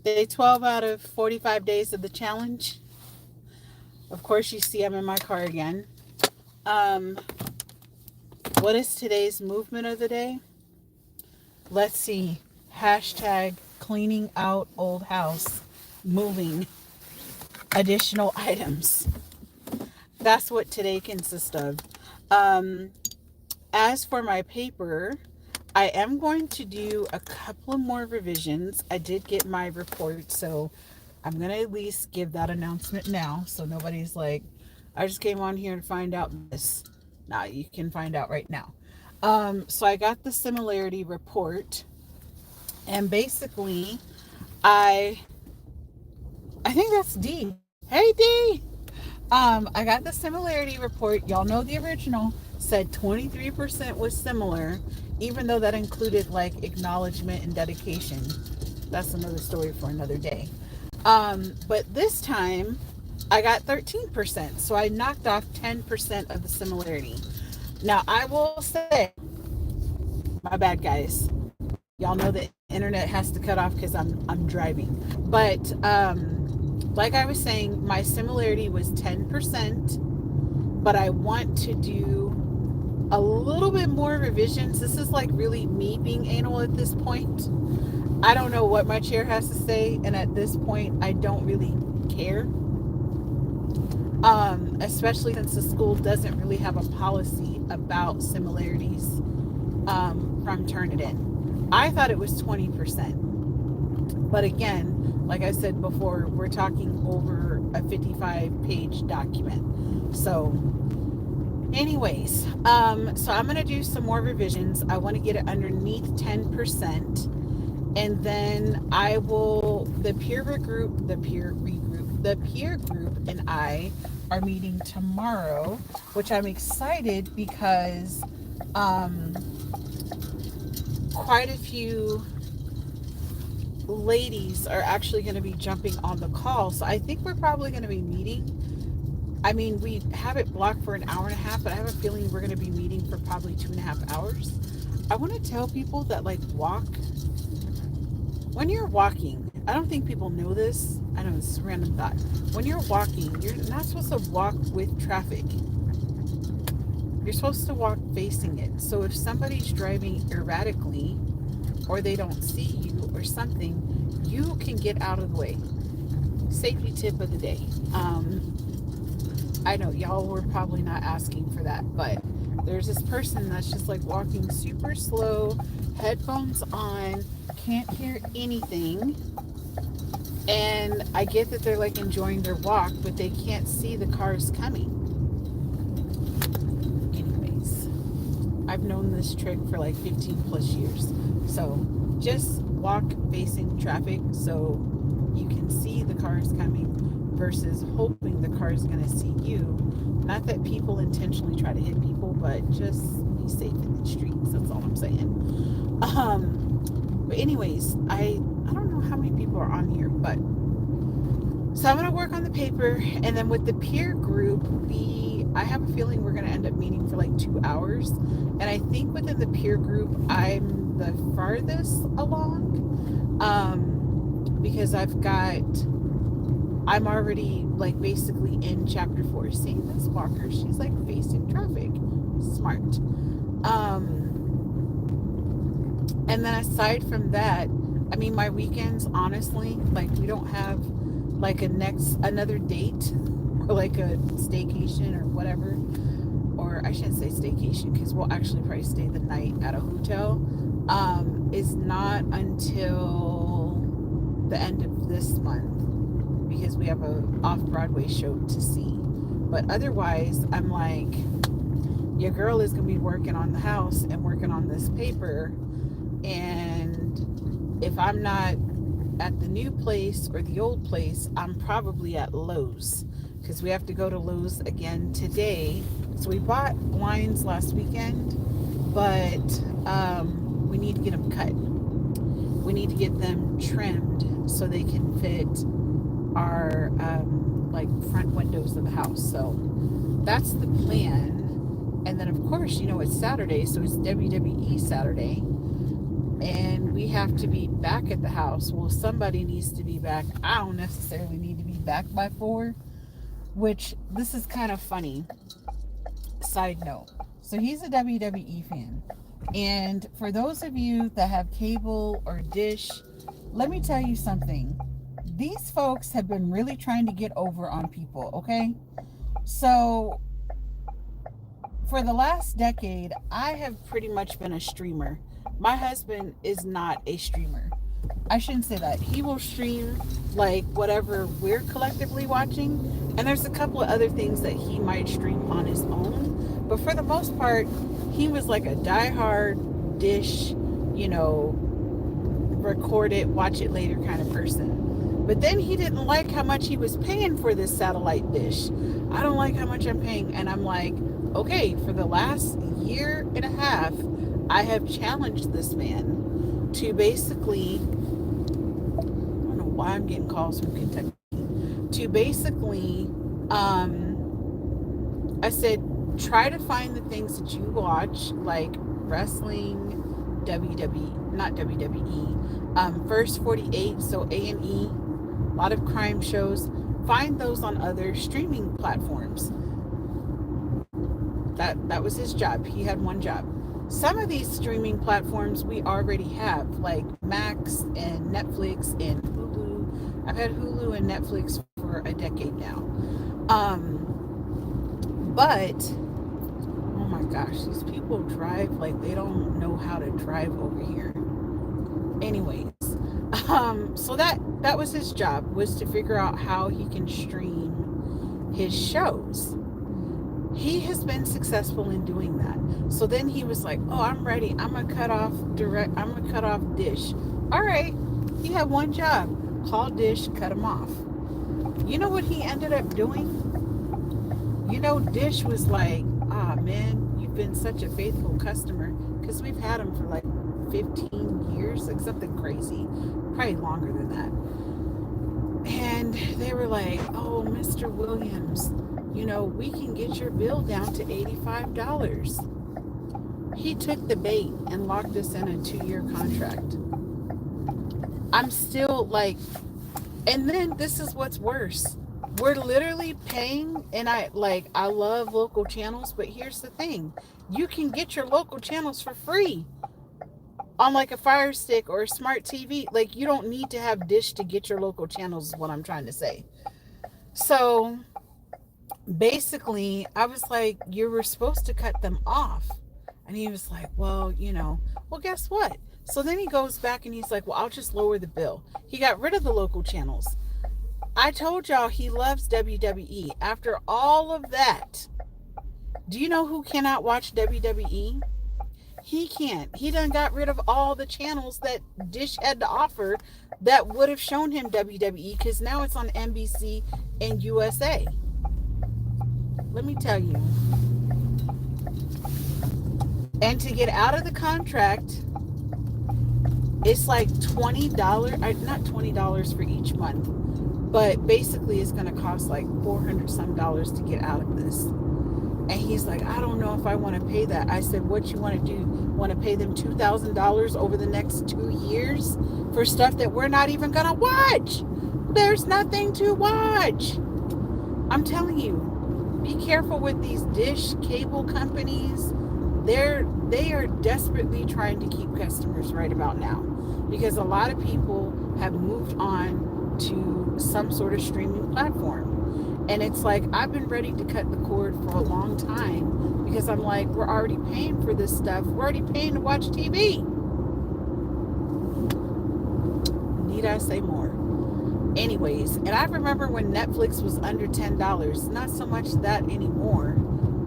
Day 12 out of 45 days of the challenge. Of course, you see I'm in my car again. Um, what is today's movement of the day? Let's see. Hashtag cleaning out old house, moving additional items. That's what today consists of. Um, as for my paper, I am going to do a couple of more revisions. I did get my report, so I'm going to at least give that announcement now so nobody's like, I just came on here to find out this. Now you can find out right now. So I got the similarity report, and basically, I I think that's D. Hey D. I got the similarity report. Y'all know the original said 23% was similar, even though that included like acknowledgement and dedication. That's another story for another day. But this time I got 13%. So I knocked off 10% of the similarity. Now I will say, my bad guys. Y'all know the internet has to cut off because I'm driving. But like I was saying, my similarity was 10%, but I want to do a little bit more revisions. This is like really me being anal at this point. I don't know what my chair has to say, and at this point, I don't really care. Especially since the school doesn't really have a policy about similarities from Turnitin. I thought it was 20%. But again, like I said before, we're talking over a 55-page document. So anyways, so I'm going to do some more revisions. I want to get it underneath 10%. And then I will, the peer group and I are meeting tomorrow, which I'm excited because quite a few ladies are actually going to be jumping on the call. So I think we're probably going to be meeting. I mean, we have it blocked for an hour and a half, but I have a feeling we're going to be meeting for probably 2.5 hours. I want to tell people that like walk, when you're walking, I don't think people know this. I know it's a random thought. When you're walking, you're not supposed to walk with traffic. You're supposed to walk facing it. So if somebody's driving erratically or they don't see you or something, you can get out of the way. Safety tip of the day. I know y'all were probably not asking for that, but there's this person that's just like walking super slow, headphones on, can't hear anything. And I get that they're like enjoying their walk, but they can't see the cars coming. Anyways, I've known this trick for like 15 plus years. So just walk facing traffic so you can see the cars coming versus hoping the car is going to see you. Not that people intentionally try to hit people, but just be safe in the streets. That's all I'm saying. But anyways, I don't know how many people are on here, but so I'm going to work on the paper, and then with the peer group, I have a feeling we're going to end up meeting for like 2 hours. And I think within the peer group, I'm the farthest along, because I'm already like basically in chapter 4. See this walker? She's like facing traffic. Smart. And then aside from that, I mean, my weekends, honestly, like we don't have like another date or like a staycation or whatever. Or I shouldn't say staycation because we'll actually probably stay the night at a hotel. Is not until the end of this month because we have a off-Broadway show to see. But otherwise, I'm like, your girl is going to be working on the house and working on this paper. And if I'm not at the new place or the old place, I'm probably at Lowe's because we have to go to Lowe's again today. So we bought blinds last weekend, but we need to get them cut. We need to get them trimmed so they can fit our like front windows of the house. So that's the plan. And then of course, you know, it's Saturday, so it's WWE Saturday. and we have to be back at the house. Well, somebody needs to be back. I don't necessarily need to be back by 4, which this is kind of funny. Side note. So he's a WWE fan. And for those of you that have cable or dish, let me tell you something. These folks have been really trying to get over on people, okay? So for the last decade, I have pretty much been a streamer. My husband is not a streamer. I shouldn't say that. He will stream like whatever we're collectively watching, and there's a couple of other things that he might stream on his own. But for the most part, he was like a diehard dish, record it, watch it later kind of person. But then he didn't like how much he was paying for this satellite dish. I don't like how much I'm paying. And I'm like, okay, for the last year and a half, I have challenged this man to basically, I don't know why I'm getting calls from Kentucky, to basically, I said, try to find the things that you watch, like wrestling, WWE, not WWE, First 48, so A&E, a lot of crime shows. Find those on other streaming platforms. That was his job. He had one job. Some of these streaming platforms we already have, like Max and Netflix and Hulu. I've had Hulu and Netflix for a decade now. But oh my gosh, these people drive like they don't know how to drive over here. Anyways, so that was his job, was to figure out how he can stream his shows. He has been successful in doing that. So then he was like, oh, I'm ready. I'm gonna cut off Dish. All right, he had one job. Call Dish, cut him off. You know what he ended up doing? Dish was like, man, you've been such a faithful customer, because we've had him for like 15 years, like something crazy, probably longer than that. And they were like, oh, Mr. Williams, we can get your bill down to $85. He took the bait and locked us in a 2-year contract. I'm still like, and then this is what's worse. We're literally paying, and I love local channels, but here's the thing. You can get your local channels for free on like a Fire Stick or a smart TV. Like, you don't need to have Dish to get your local channels, is what I'm trying to say. So basically, I was like, you were supposed to cut them off. And he was like, well, well, guess what? So then he goes back and he's like, well, I'll just lower the bill. He got rid of the local channels. I told y'all he loves WWE. After all of that, do you know who cannot watch WWE? He can't. He done got rid of all the channels that Dish had to offer that would have shown him WWE, because now it's on NBC and USA. Let me tell you. And to get out of the contract, it's like $20, not $20 for each month, but basically it's going to cost like $400 some to get out of this. And he's like, I don't know if I want to pay that. I said, what you want to do? Want to pay them $2,000 over the next 2 years for stuff that we're not even going to watch? There's nothing to watch. I'm telling you, be careful with these dish cable companies. They are desperately trying to keep customers right about now, because a lot of people have moved on to some sort of streaming platform. And it's like, I've been ready to cut the cord for a long time, because I'm like, we're already paying for this stuff. We're already paying to watch TV. Need I say more? Anyways, and I remember when Netflix was under $10, not so much that anymore,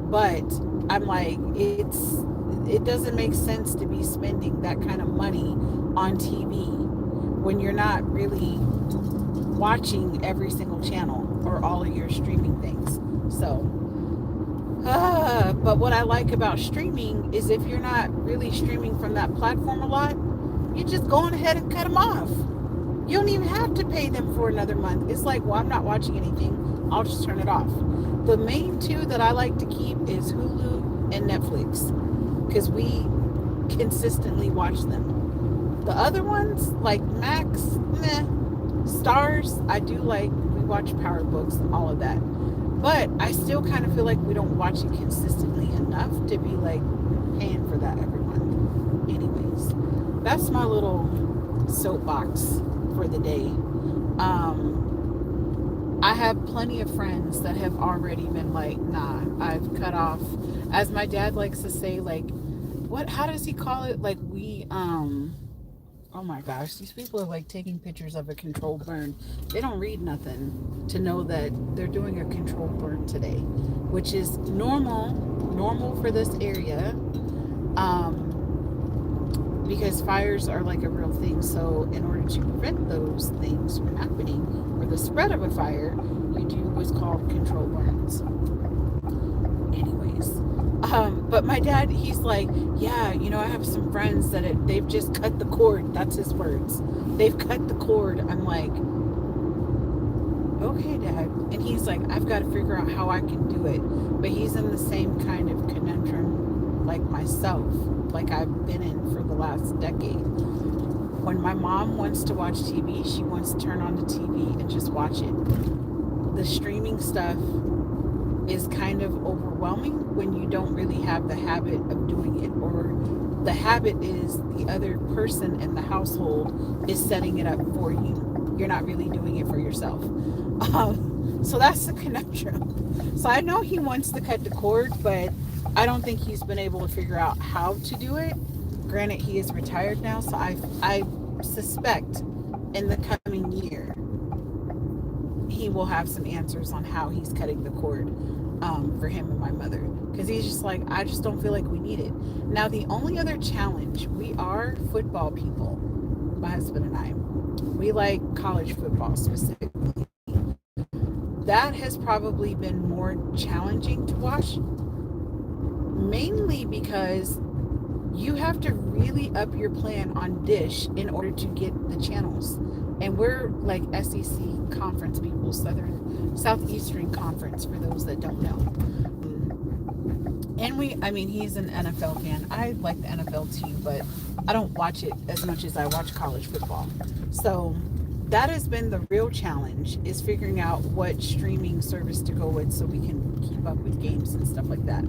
but I'm like, it doesn't make sense to be spending that kind of money on TV when you're not really watching every single channel or all of your streaming things. So, but what I like about streaming is if you're not really streaming from that platform a lot, you're just going ahead and cut them off. You don't even have to pay them for another month. It's like, well, I'm not watching anything, I'll just turn it off. The main two that I like to keep is Hulu and Netflix, because we consistently watch them. The other ones, like Max, meh. Stars, I do like. We watch Power Books, all of that. But I still kind of feel like we don't watch it consistently enough to be like paying for that every month. Anyways, that's my little soapbox for the day. I have plenty of friends that have already been like, nah, I've cut off. As my dad likes to say, like, what, how does he call it? Like, oh my gosh, these people are like taking pictures of a controlled burn. They don't read nothing to know that they're doing a controlled burn today, which is normal for this area. Because fires are like a real thing. So in order to prevent those things from happening or the spread of a fire, you do what's called controlled burns. Anyways, but my dad, he's like, yeah, I have some friends that they've just cut the cord. That's his words. They've cut the cord. I'm like, okay, Dad. And he's like, I've got to figure out how I can do it. But he's in the same kind of conundrum like myself, like I've been in for the last decade. When my mom wants to watch TV, she wants to turn on the TV and just watch it. The streaming stuff is kind of overwhelming when you don't really have the habit of doing it, or the habit is the other person in the household is setting it up for you. You're not really doing it for yourself. So that's the conundrum. So I know he wants to cut the cord, but I don't think he's been able to figure out how to do it. Granted, he is retired now, so I suspect in the coming year he will have some answers on how he's cutting the cord for him and my mother, because he's just like, I just don't feel like we need it. Now the only other challenge, we are football people, my husband and I, we like college football specifically. That has probably been more challenging to watch, mainly because you have to really up your plan on Dish in order to get the channels. And we're like SEC conference people, Southeastern Conference, for those that don't know. And he's an NFL fan. I like the NFL too, but I don't watch it as much as I watch college football. So that has been the real challenge, is figuring out what streaming service to go with so we can keep up with games and stuff like that.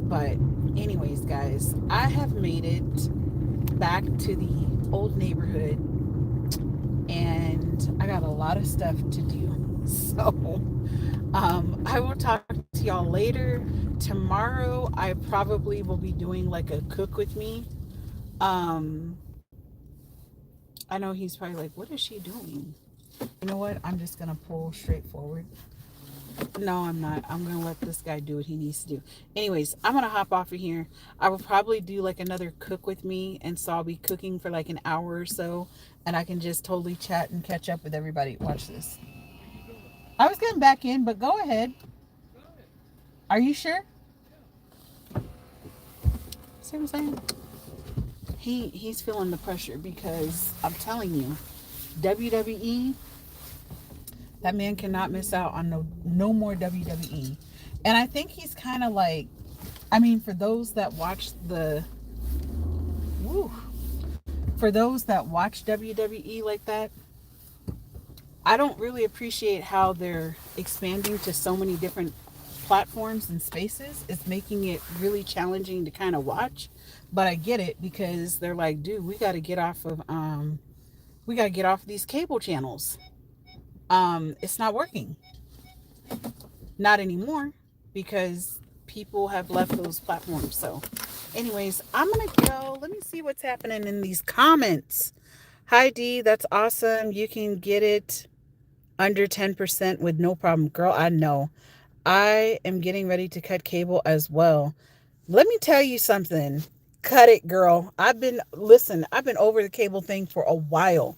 But anyways, guys, I have made it back to the old neighborhood, and I got a lot of stuff to do. So I will talk to y'all later. Tomorrow I probably will be doing like a cook with me. I know he's probably like, what is she doing? You know what? I'm just gonna pull straight forward. No, I'm not. I'm going to let this guy do what he needs to do. Anyways, I'm going to hop off of here. I will probably do like another cook with me. And so I'll be cooking for like an hour or so. And I can just totally chat and catch up with everybody. Watch this. I was getting back in, but go ahead. Are you sure? See what I'm saying? He's feeling the pressure because I'm telling you, WWE, that man cannot miss out on no more WWE. And I think he's kind of like, for those that watch for those that watch WWE like that, I don't really appreciate how they're expanding to so many different platforms and spaces. It's making it really challenging to kind of watch. But I get it, because they're like, dude, we got to get off of these cable channels. It's not working. Not anymore, because people have left those platforms. So anyways, I'm gonna go. Let me see what's happening in these comments. Hi D, that's awesome. You can get it under 10% with no problem. Girl, I know. I am getting ready to cut cable as well. Let me tell you something. Cut it, girl. I've been over the cable thing for a while.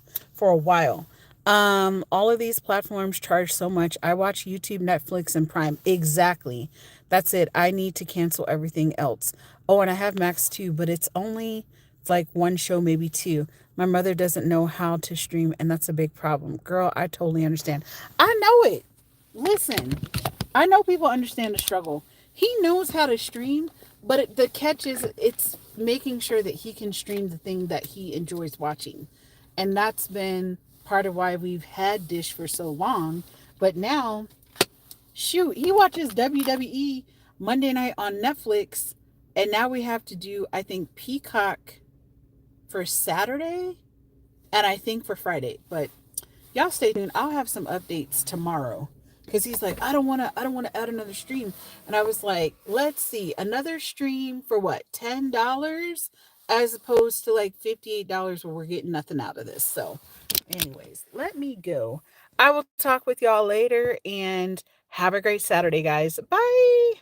All of these platforms charge so much. I watch YouTube, Netflix, and Prime. Exactly. That's it. I need to cancel everything else. Oh, and I have Max too, but it's only like one show, maybe two. My mother doesn't know how to stream, and that's a big problem. Girl, I totally understand. I know it. Listen, I know people understand the struggle. He knows how to stream, but the catch is making sure that he can stream the thing that he enjoys watching. And that's been part of why we've had Dish for so long. But now, shoot, he watches WWE Monday night on Netflix. And now we have to do, I think, Peacock for Saturday and I think for Friday. But y'all stay tuned. I'll have some updates tomorrow. Cause he's like, I don't wanna add another stream. And I was like, let's see, another stream for what, $10? As opposed to like $58 where we're getting nothing out of this. So anyways, let me go. I will talk with y'all later and have a great Saturday, guys. Bye.